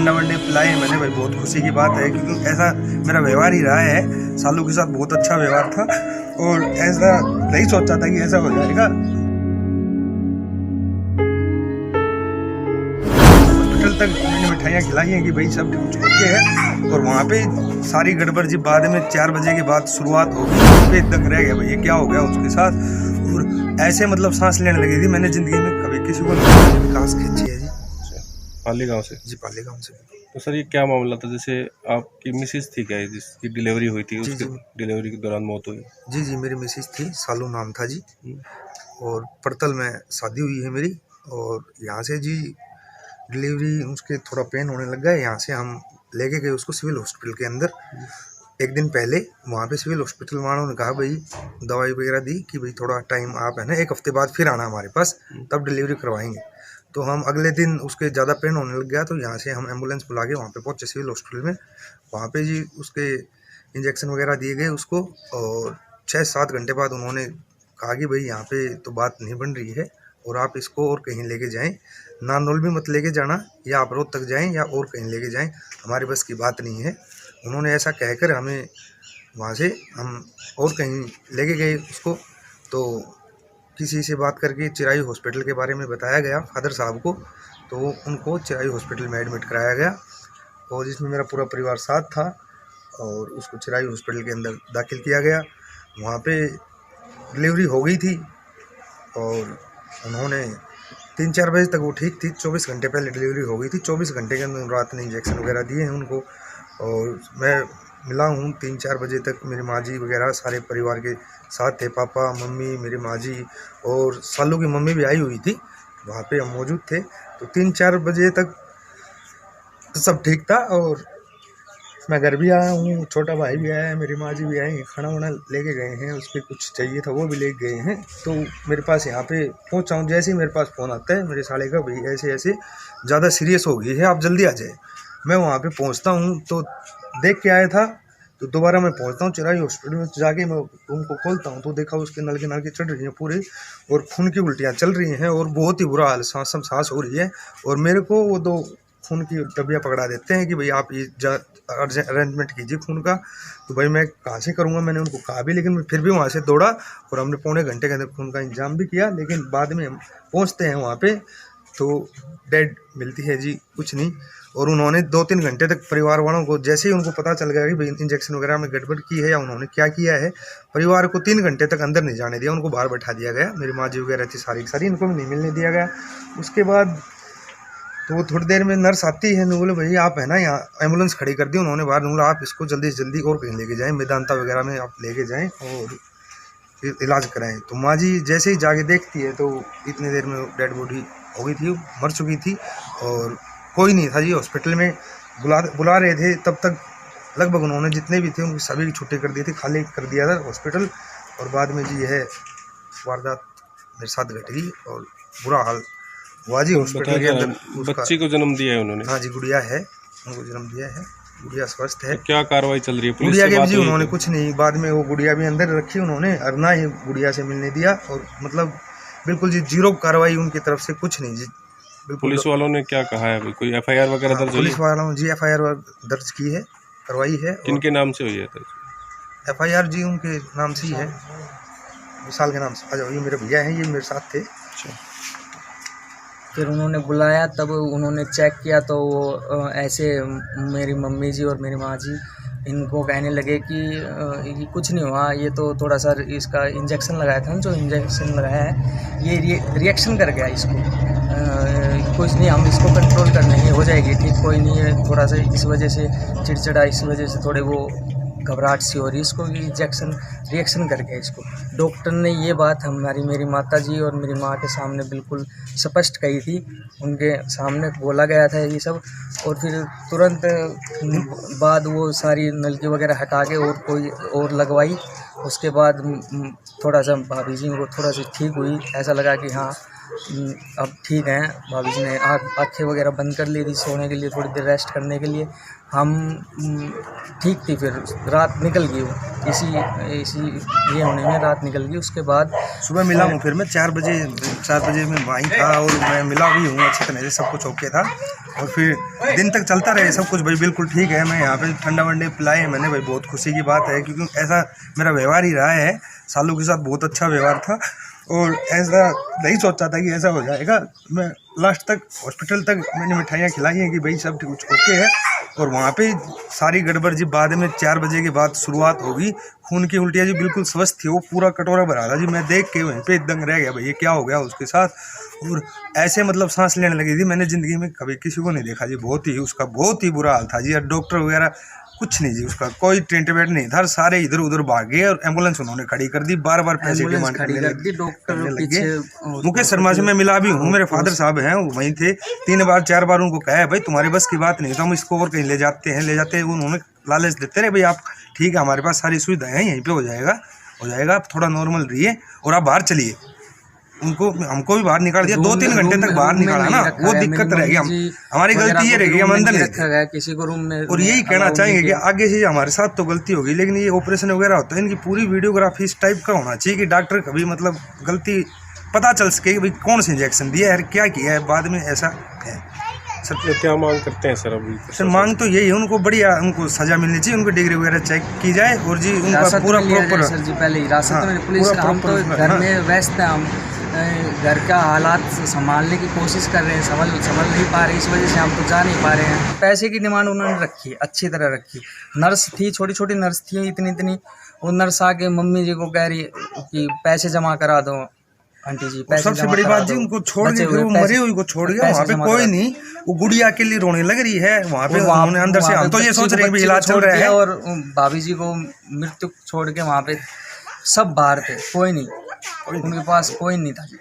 अंडा वंडे पिलाए मैंने भाई, बहुत खुशी की बात है क्योंकि ऐसा मेरा व्यवहार ही रहा है। सालू के साथ बहुत अच्छा व्यवहार था और ऐसा नहीं सोचा था कि ऐसा हो जाएगा। हॉस्पिटल तक मैंने मिठाइयाँ खिलाई हैं कि भाई सब कुछ ओके है, और वहाँ पे सारी गड़बड़ जी बाद में 4 बजे के बाद शुरुआत हो गई। पे तक रह गया भाई ये क्या हो गया उसके साथ, और ऐसे मतलब सांस लेने लगी थी। मैंने ज़िंदगी में कभी किसी को विकास खींची है जी। पाली गांव से जी पाली गाँव से। तो सर ये क्या मामला था? जैसे आपकी मिसेज थी क्या जिसकी डिलीवरी हुई थी, उसकी डिलीवरी के दौरान मौत हुई? जी जी मेरी मिसेज थी, सालू नाम था जी, और पड़तल में शादी हुई है मेरी। और यहाँ से जी डिलीवरी उसके थोड़ा पेन होने लग गया। यहाँ से हम लेके गए उसको सिविल हॉस्पिटल के अंदर। एक दिन पहले वहाँ पे सिविल हॉस्पिटल वालों ने कहा भाई दवाई वगैरह दी कि भाई थोड़ा टाइम आप है ना 1 हफ्ते बाद फिर आना हमारे पास, तब डिलीवरी करवाएंगे। तो हम अगले दिन उसके ज़्यादा पेन होने लग गया तो यहाँ से हम एम्बुलेंस बुला के वहाँ पे पहुँचे सिविल हॉस्पिटल में। वहाँ पे जी उसके इंजेक्शन वगैरह दिए गए उसको, और 6-7 घंटे बाद उन्होंने कहा कि भाई यहाँ पे तो बात नहीं बन रही है और आप इसको और कहीं लेके जाएं, नारनौल भी मत लेके जाना, या आप रोड तक जाएं या और कहीं लेके जाएं, हमारे बस की बात नहीं है। उन्होंने ऐसा कहकर हमें वहाँ से हम और कहीं लेके गए उसको। तो किसी से बात करके चिराई हॉस्पिटल के बारे में बताया गया फादर साहब को, तो उनको चिराई हॉस्पिटल में एडमिट कराया गया, और जिसमें मेरा पूरा परिवार साथ था, और उसको चिराई हॉस्पिटल के अंदर दाखिल किया गया। वहाँ पे डिलीवरी हो गई थी और उन्होंने 3-4 बजे तक वो ठीक थी। 24 घंटे पहले डिलीवरी हो गई थी। 24 घंटे के अंदर रात ने इंजेक्शन वगैरह दिए हैं उनको, और मैं मिला हूँ 3-4 बजे तक। मेरी माँ जी वगैरह सारे परिवार के साथ थे, पापा मम्मी मेरी माँ जी, और सालू की मम्मी भी आई हुई थी, वहाँ पे हम मौजूद थे। तो 3-4 बजे तक सब ठीक था, और मैं घर भी आया हूँ, छोटा भाई भी आया है, मेरी माँ जी भी आई, खाना वाना लेके गए हैं, उसके कुछ चाहिए था वो भी ले गए हैं। तो मेरे पास यहाँ पे पहुँचा हूँ, जैसे ही मेरे पास फ़ोन आता है मेरे साले का भाई ऐसे ऐसे ज़्यादा सीरियस हो गई है, आप जल्दी आ जाए। मैं वहाँ पे पहुँचता हूँ तो देख के आया था, तो दोबारा मैं पहुँचता हूँ चिराई हॉस्पिटल में, जाके मैं रूम को खोलता हूँ तो देखा उसके नल के चढ़ रही हैं पूरे, और खून की उल्टियाँ चल रही हैं, और बहुत ही बुरा हाल, सांस हो रही है। और मेरे को वो 2 खून की डब्बियाँ पकड़ा देते हैं कि भाई आप ये अरेंजमेंट कीजिए खून का। तो भाई मैं कहाँ से करूँगा, मैंने उनको कहा भी, लेकिन मैं फिर भी वहाँ से दौड़ा, और हमने पौने घंटे के अंदर खून का इंतजाम भी किया। लेकिन बाद में हम पहुँचते हैं वहाँ पे तो डेड मिलती है जी, कुछ नहीं। और उन्होंने 2-3 घंटे तक परिवार वालों को, जैसे ही उनको पता चल गया कि भाई इंजेक्शन वगैरह में गड़बड़ की है या उन्होंने क्या किया है, परिवार को 3 घंटे तक अंदर नहीं जाने दिया, उनको बाहर बैठा दिया गया। मेरी माँ जी वगैरह थी सारी की सारी, इनको भी नहीं मिलने दिया गया। उसके बाद तो थोड़ी देर में नर्स आती है, बोले भाई आप है ना यहाँ एम्बुलेंस खड़ी कर दी उन्होंने बाहर, बोला आप इसको जल्दी से जल्दी और कहीं लेके जाएं, मेदांता वगैरह में आप लेके जाएं और इलाज कराएं। तो माँ जी जैसे ही जाके देखती है तो इतनी देर में डेड बॉडी हो गई थी, मर चुकी थी, और कोई नहीं था जी हॉस्पिटल में। बुला रहे थे तब तक लगभग उन्होंने जितने भी थे उनकी सभी की छुट्टी कर दी थी, खाली कर दिया था हॉस्पिटल। और बाद में जी यह वारदात मेरे साथ घट गई और बुरा हाल हुआ जी हॉस्पिटल के अंदर। बच्ची को जन्म दिया है उन्होंने? हाँ जी, गुड़िया है, उनको जन्म दिया है, गुड़िया स्वस्थ है। तो क्या कार्रवाई चल रही है पुलिस गुड़िया से? के जी उन्होंने कुछ नहीं, बाद में वो गुड़िया भी अंदर रखी उन्होंने, और ना ही गुड़िया से मिलने दिया, और मतलब बिल्कुल जी जीरो कार्रवाई उनकी तरफ से, कुछ नहीं जी। पुलिस वालों ने क्या कहा है? कोई FIR वगैरह दर्ज हुई? पुलिस वालों ने जी FIR दर्ज की है, करवाई है। किनके नाम से हुई है FIR जी उनके नाम से ही है, विशाल के नाम से। आ जाओ, ये मेरे भैया हैं, ये मेरे साथ थे। फिर उन्होंने बुलाया, तब उन्होंने चेक किया तो वो ऐसे मेरी मम्मी जी और मेरी माँ जी इनको कहने लगे कि ये कुछ नहीं हुआ, ये तो थोड़ा सा इसका इंजेक्शन लगाया था, जो इंजेक्शन लगाया है ये रिएक्शन कर गया इसको, कुछ नहीं, हम इसको कंट्रोल कर लेंगे, हो जाएगी ठीक, कोई नहीं है, थोड़ा सा इस वजह से चिड़चिड़ा, इस वजह से थोड़े वो घबराहट सी हो रही, इसको इंजेक्शन रिएक्शन कर गया इसको। डॉक्टर ने ये बात मेरी माता जी और मेरी माँ के सामने बिल्कुल स्पष्ट कही थी, उनके सामने बोला गया था ये सब। और फिर तुरंत बाद वो सारी नलकी वगैरह हटा के और कोई और लगवाई। उसके बाद थोड़ा सा भाभी जी को थोड़ा सा ठीक हुई, ऐसा लगा कि हाँ अब ठीक हैं। भाभी जी ने आँखें वगैरह बंद कर ली थी सोने के लिए, थोड़ी देर रेस्ट करने के लिए। हम ठीक थी, फिर रात निकल गई वो इसी ये होने में रात निकल गई। उसके बाद सुबह मिला हूँ, फिर मैं 4 बजे में वहीं था और मैं मिला भी हूँ अच्छी तरह से, सब कुछ ओके था। और फिर दिन तक चलता रहे सब कुछ भाई, बिल्कुल ठीक है। मैं यहाँ पे ठंडा वंडे पिलाए मैंने भाई, बहुत खुशी की बात है, क्योंकि ऐसा मेरा व्यवहार ही रहा है सालों के साथ, बहुत अच्छा व्यवहार था। और ऐसा नहीं सोचा था कि ऐसा हो जाएगा। मैं लास्ट तक हॉस्पिटल तक मैंने मिठाइयाँ खिलाई हैं कि भाई सब कुछ ओके है। और वहाँ पे सारी गड़बड़ जी बाद में 4 बजे के बाद शुरुआत होगी। खून की उल्टियाँ जी बिल्कुल स्वस्थ थी, वो पूरा कटोरा भरा था जी। मैं देख के वहीं पे दंग रह गया भाई, ये क्या हो गया उसके साथ। और ऐसे मतलब सांस लेने लगी थी, मैंने ज़िंदगी में कभी किसी को नहीं देखा जी। उसका बहुत ही बुरा हाल था जी। डॉक्टर वगैरह कुछ नहीं जी, उसका कोई ट्रीटमेंट नहीं था। सारे इधर उधर भाग गए और एम्बुलेंस उन्होंने खड़ी कर दी, बार पैसे डिमांड करने लगे। मुकेश शर्मा से मैं मिला भी हूँ, मेरे फादर साहब हैं, वो वहीं थे। 3 बार 4 बार उनको कहा है भाई तुम्हारे बस की बात नहीं तो हम इसको और कहीं ले जाते हैं। उन्होंने लालच देते रहे भाई आप ठीक है, हमारे पास सारी सुविधाएं हैं, यहीं पे हो जाएगा, आप थोड़ा नॉर्मल रहिए और आप बाहर चलिए। हमको भी बाहर निकाल दिया, 2-3 घंटे तक बाहर निकाला ना, वो दिक्कत रहेगी। हमारी गलती ये रहेगी, हम अंदर नहीं रखा गया किसी को रूम में। और यही कहना चाहेंगे कि आगे से हमारे साथ तो गलती होगी, लेकिन ये ऑपरेशन वगैरह होता है इनकी पूरी वीडियोग्राफी इस टाइप का होना चाहिए कि डॉक्टर कभी मतलब गलती पता चल सके कि भाई कौन सा इंजेक्शन दिया है, क्या किया है, बाद में ऐसा है। सर क्या मांग करते हैं सर अभी? सर मांग तो यही है, उनको बढ़िया उनको सजा मिलनी चाहिए, उनको डिग्री वगैरह चेक की जाए और जी उनका पूरा प्रॉपर। सर जी पहले हिरासत में पुलिस, हम तो घर में व्यस्त हैं, हम घर का हालात संभालने की कोशिश कर रहे हैं, संभल नहीं पा रहे, इस वजह से हम तो जा नहीं पा रहे हैं। पैसे की डिमांड उन्होंने रखी, अच्छी तरह रखी। नर्स थी, छोटी नर्स थी, इतनी वो नर्स आके मम्मी जी को कह रही कि पैसे जमा करा दो आंटी जी। सबसे बड़ी बात जी उनको छोड़ के फिर वो मरी हुई को छोड़ गया, वहाँ पे कोई नहीं, वो गुड़िया के लिए रोने लग रही है वहाँ पे। उन्होंने अंदर से, हम तो ये सोच रहे हैं कि इलाज चल रहा है, और भाभी जी को मृत्यु छोड़ के वहाँ पे सब बाहर थे, कोई नहीं, उनके पास कोई नहीं था जी।